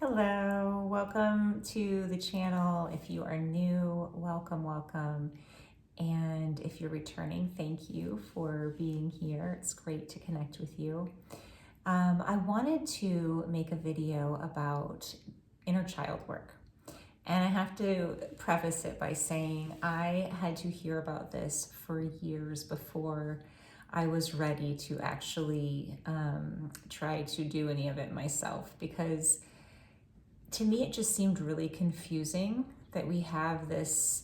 Hello, welcome to the channel. If you are new, welcome. And if you're returning, thank you for being here. It's great to connect with you. I wanted to make a video about inner child work. And I have to preface it by saying I had to hear about this for years before I was ready to actually try to do any of it myself, because to me, it just seemed really confusing that we have this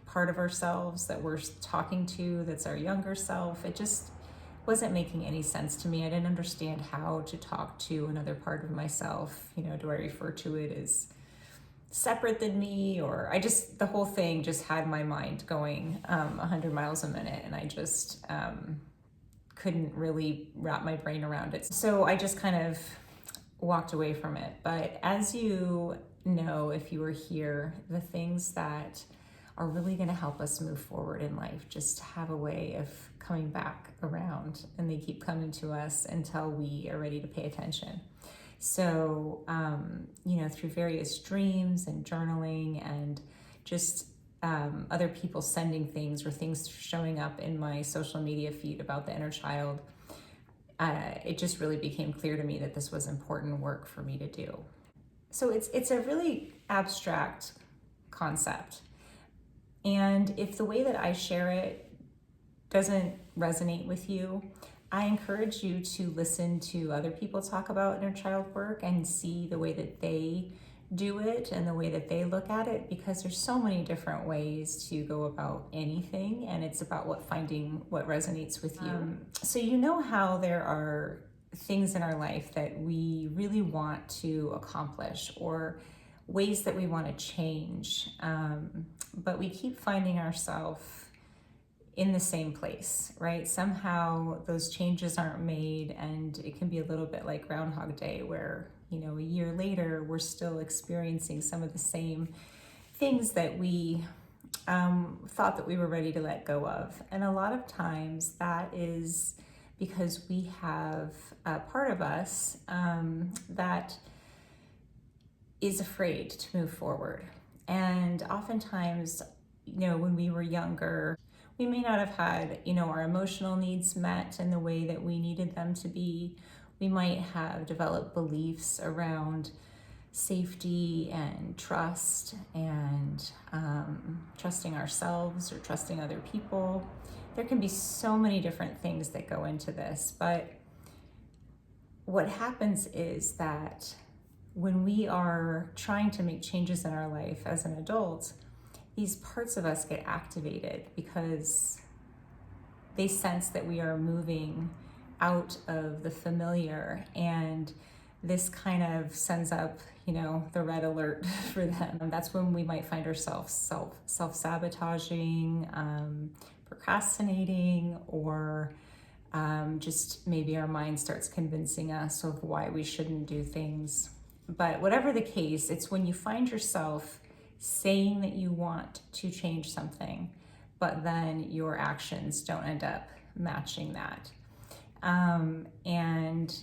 part of ourselves that we're talking to that's our younger self. It just wasn't making any sense to me. I didn't understand how to talk to another part of myself. Do I refer to it as separate than me? Or the whole thing just had my mind going 100 miles a minute, and I just couldn't really wrap my brain around it. So I just kind of walked away from it. But as you know, if you were here, the things that are really going to help us move forward in life just have a way of coming back around, and they keep coming to us until we are ready to pay attention. So, through various dreams and journaling and just other people sending things or things showing up in my social media feed about the inner child, it just really became clear to me that this was important work for me to do. So it's a really abstract concept. And if the way that I share it doesn't resonate with you, I encourage you to listen to other people talk about inner child work and see the way that they do it and the way that they look at it, because there's so many different ways to go about anything, and it's about finding what resonates with you. So how there are things in our life that we really want to accomplish, or ways that we want to change, but we keep finding ourselves in the same place, right? Somehow those changes aren't made, and it can be a little bit like Groundhog Day, where a year later we're still experiencing some of the same things that we thought that we were ready to let go of. And a lot of times that is because we have a part of us that is afraid to move forward. And oftentimes, when we were younger, we may not have had, our emotional needs met in the way that we needed them to be. We might have developed beliefs around safety and trust, and trusting ourselves or trusting other people. There can be so many different things that go into this, but what happens is that when we are trying to make changes in our life as an adult, these parts of us get activated because they sense that we are moving out of the familiar, and this kind of sends up, the red alert for them. And that's when we might find ourselves self-sabotaging, procrastinating, or just maybe our mind starts convincing us of why we shouldn't do things. But whatever the case, it's when you find yourself saying that you want to change something, but then your actions don't end up matching that. And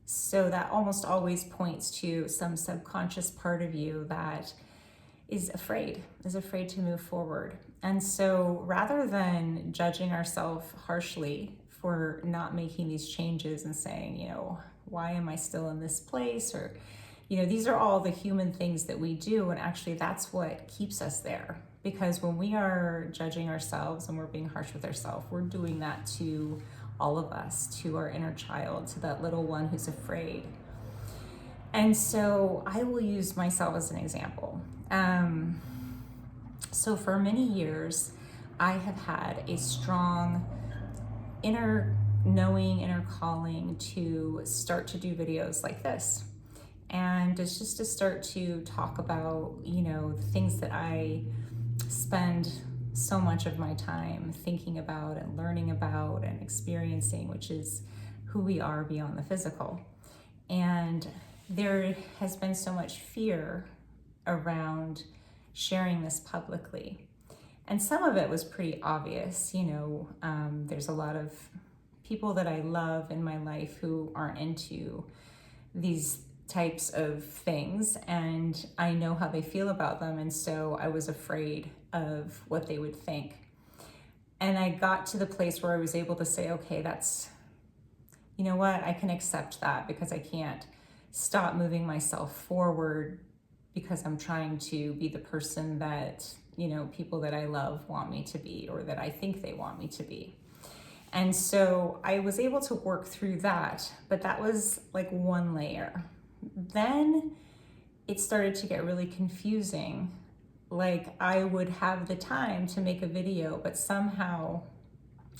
so that almost always points to some subconscious part of you that is afraid to move forward. And so rather than judging ourselves harshly for not making these changes and saying, why am I still in this place? Or, these are all the human things that we do. And actually that's what keeps us there. Because when we are judging ourselves and we're being harsh with ourselves, we're doing that to all of us, to our inner child, to that little one who's afraid. And so I will use myself as an example. So for many years, I have had a strong inner knowing, inner calling to start to do videos like this. And it's just to start to talk about, the things that I spend so much of my time thinking about and learning about and experiencing, which is who we are beyond the physical. And there has been so much fear around sharing this publicly. And some of it was pretty obvious. There's a lot of people that I love in my life who aren't into these types of things, and I know how they feel about them, and so I was afraid of what they would think. And I got to the place where I was able to say, okay, that's, you know what, I can accept that, because I can't stop moving myself forward because I'm trying to be the person that, you know, people that I love want me to be, or that I think they want me to be. And so I was able to work through that, but that was like one layer. Then it started to get really confusing. Like, I would have the time to make a video, but somehow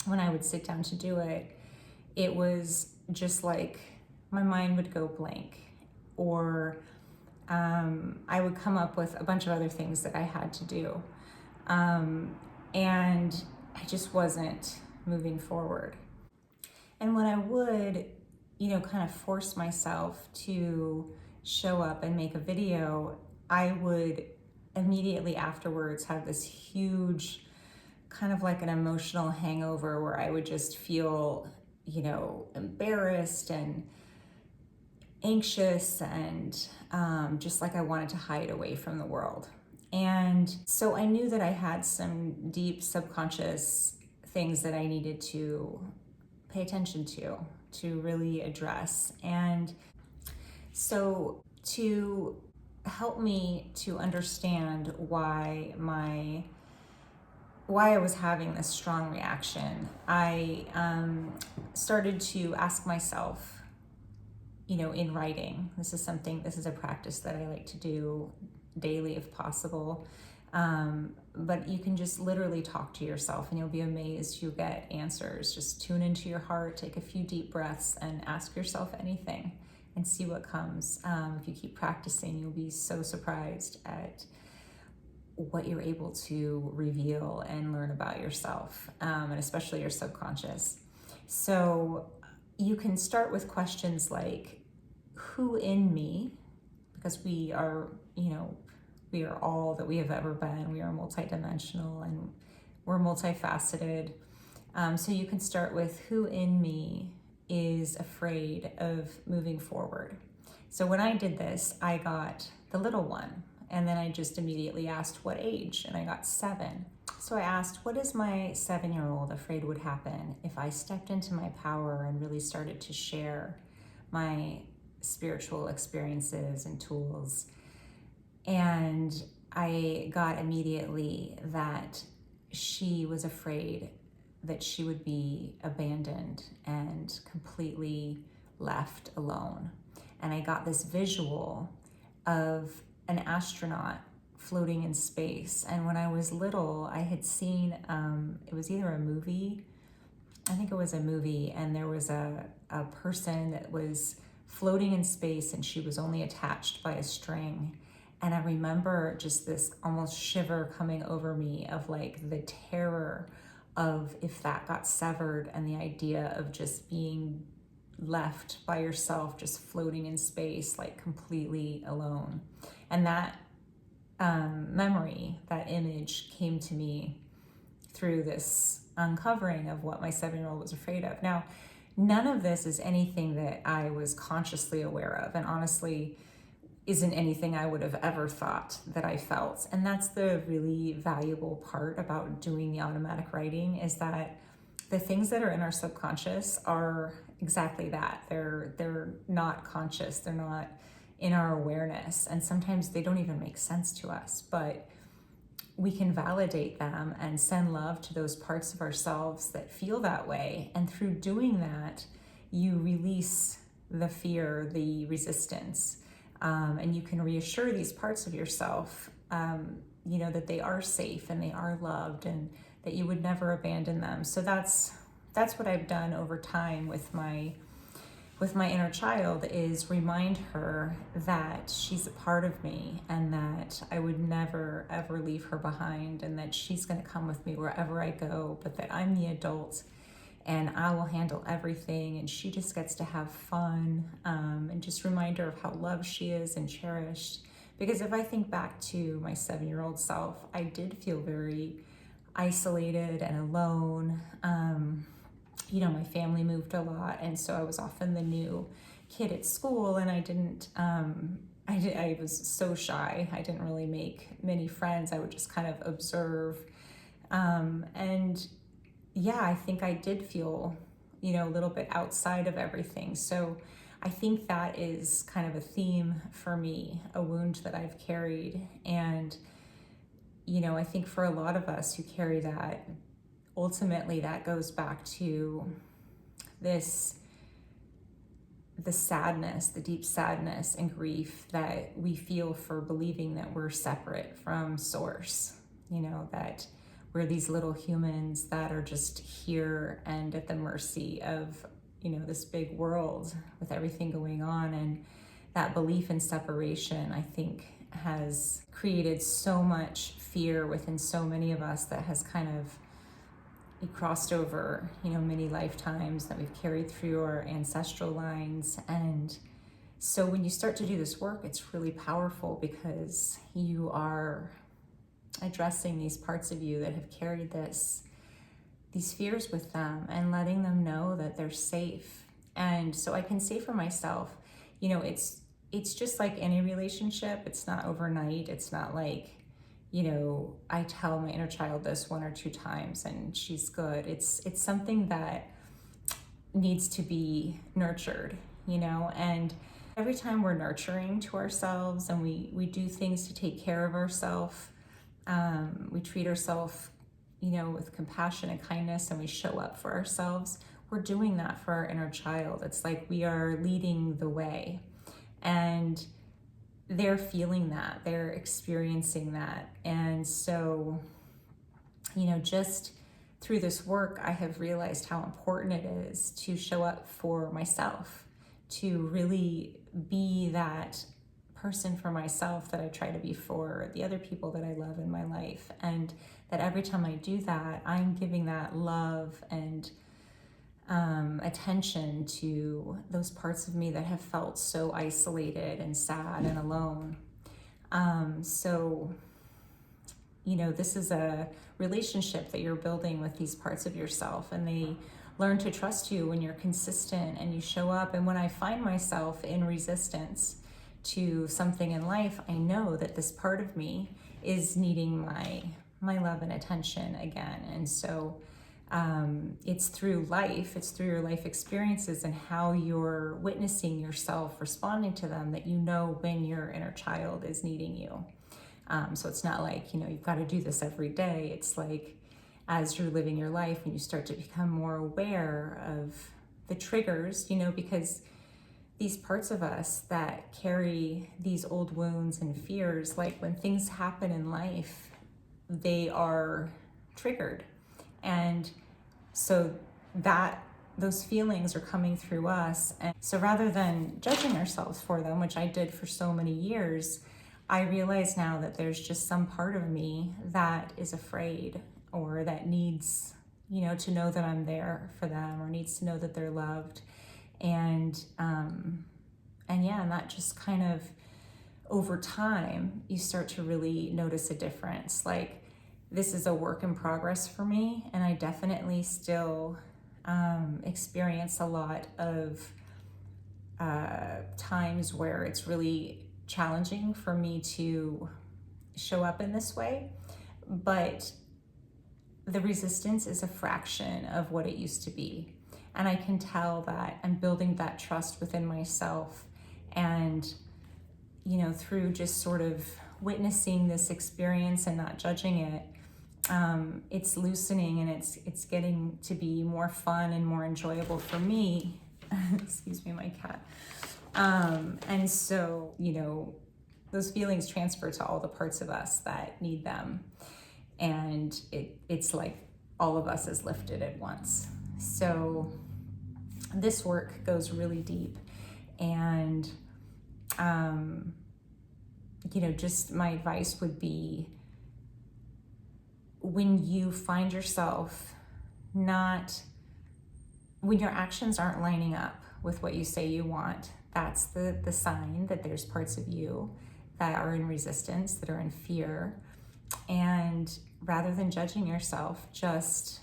when I would sit down to do it, it was just like my mind would go blank, or I would come up with a bunch of other things that I had to do. And I just wasn't moving forward. And when I would, you know, kind of force myself to show up and make a video, I would immediately afterwards have this huge kind of like an emotional hangover where I would just feel, you know, embarrassed and anxious, and just like I wanted to hide away from the world. And so I knew that I had some deep subconscious things that I needed to pay attention to really address. And so to help me to understand why I was having this strong reaction, I started to ask myself, you know, in writing. This is a practice that I like to do daily if possible. But you can just literally talk to yourself and you'll be amazed. You'll get answers. Just tune into your heart, take a few deep breaths, and ask yourself anything and see what comes. If you keep practicing, you'll be so surprised at what you're able to reveal and learn about yourself, and especially your subconscious. So you can start with questions like, who in me, because we are, you know, we are all that we have ever been. We are multidimensional and we're multifaceted. So you can start with, who in me is afraid of moving forward? So when I did this, I got the little one, and then I just immediately asked what age, and I got 7. So I asked, what is my 7-year-old afraid would happen if I stepped into my power and really started to share my spiritual experiences and tools? And I got immediately that she was afraid that she would be abandoned and completely left alone. And I got this visual of an astronaut floating in space. And when I was little, I had seen, it was either a movie, I think it was a movie, and there was a person that was floating in space and she was only attached by a string. And I remember just this almost shiver coming over me of like the terror of if that got severed, and the idea of just being left by yourself, just floating in space, like completely alone. And that memory, that image came to me through this uncovering of what my 7-year-old was afraid of. Now, none of this is anything that I was consciously aware of, and honestly isn't anything I would have ever thought that I felt. And that's the really valuable part about doing the automatic writing, is that the things that are in our subconscious are exactly that. They're not conscious. They're not in our awareness. And sometimes they don't even make sense to us, but we can validate them and send love to those parts of ourselves that feel that way. And through doing that, you release the fear, the resistance, and you can reassure these parts of yourself, you know, that they are safe and they are loved, and that you would never abandon them. So that's what I've done over time with my inner child, is remind her that she's a part of me, and that I would never ever leave her behind, and that she's going to come with me wherever I go, but that I'm the adult and I will handle everything, and she just gets to have fun, and just remind her of how loved she is and cherished. Because if I think back to my 7-year-old self, I did feel very isolated and alone. You know, my family moved a lot, and so I was often the new kid at school, and I was so shy. I didn't really make many friends. I would just kind of observe. And yeah, I think I did feel, a little bit outside of everything. So I think that is kind of a theme for me, a wound that I've carried. And, I think for a lot of us who carry that, ultimately that goes back to the sadness, the deep sadness and grief that we feel for believing that we're separate from source, that we're these little humans that are just here and at the mercy of, this big world with everything going on. And that belief in separation, I think, has created so much fear within so many of us that has kind of crossed over, many lifetimes that we've carried through our ancestral lines. And so when you start to do this work, it's really powerful because you are addressing these parts of you that have carried these fears with them and letting them know that they're safe. And so I can say for myself, it's just like any relationship. It's not overnight. It's not like, I tell my inner child this 1 or 2 times and she's good. It's something that needs to be nurtured, and every time we're nurturing to ourselves and we do things to take care of ourselves, we treat ourselves, with compassion and kindness, and we show up for ourselves, we're doing that for our inner child. It's like we are leading the way, and they're feeling that, they're experiencing that. And so, just through this work, I have realized how important it is to show up for myself, to really be that person for myself that I try to be for the other people that I love in my life. And that every time I do that, I'm giving that love and attention to those parts of me that have felt so isolated and sad and alone. So, this is a relationship that you're building with these parts of yourself, and they learn to trust you when you're consistent and you show up. And when I find myself in resistance to something in life, I know that this part of me is needing my love and attention again. And so it's through life, it's through your life experiences and how you're witnessing yourself responding to them that when your inner child is needing you. So it's not like, you've got to do this every day. It's like as you're living your life and you start to become more aware of the triggers, because these parts of us that carry these old wounds and fears, like when things happen in life, they are triggered. And so those feelings are coming through us. And so rather than judging ourselves for them, which I did for so many years, I realize now that there's just some part of me that is afraid or that needs, to know that I'm there for them or needs to know that they're loved. And that just kind of over time, you start to really notice a difference. Like, this is a work in progress for me, and I definitely still experience a lot of times where it's really challenging for me to show up in this way, but the resistance is a fraction of what it used to be. And I can tell that I'm building that trust within myself, and through just sort of witnessing this experience and not judging it, it's loosening, and it's getting to be more fun and more enjoyable for me. Excuse me, my cat. And so, those feelings transfer to all the parts of us that need them. And it's like all of us is lifted at once. So this work goes really deep. And, just my advice would be, when you find yourself when your actions aren't lining up with what you say you want, that's the sign that there's parts of you that are in resistance, that are in fear. And rather than judging yourself, just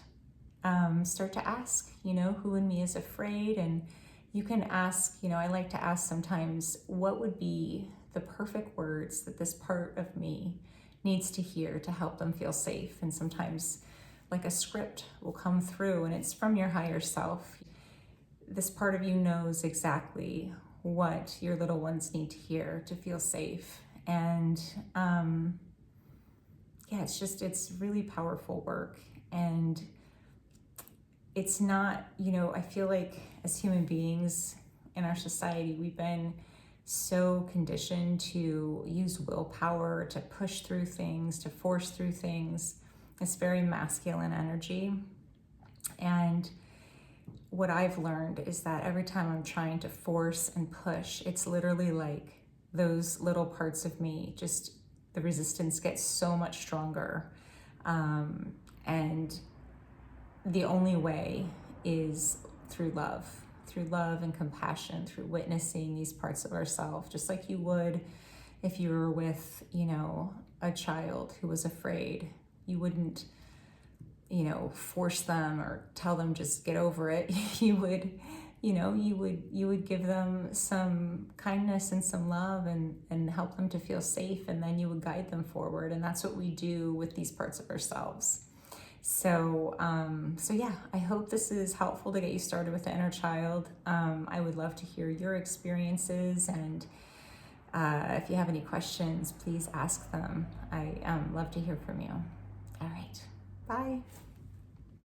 start to ask, who in me is afraid, and, you can ask, I like to ask sometimes, what would be the perfect words that this part of me needs to hear to help them feel safe? And sometimes like a script will come through and it's from your higher self. This part of you knows exactly what your little ones need to hear to feel safe. And it's really powerful work. And it's not, I feel like as human beings in our society, we've been so conditioned to use willpower, to push through things, to force through things. It's very masculine energy. And what I've learned is that every time I'm trying to force and push, it's literally like those little parts of me, just the resistance gets so much stronger. And the only way is through love and compassion, through witnessing these parts of ourselves, just like you would if you were with, a child who was afraid. You wouldn't, force them or tell them just get over it. You would, you would give them some kindness and some love and help them to feel safe, and then you would guide them forward. And that's what we do with these parts of ourselves. So yeah, I hope this is helpful to get you started with the inner child. I would love to hear your experiences, and if you have any questions, please ask them. I love to hear from you. All right, bye.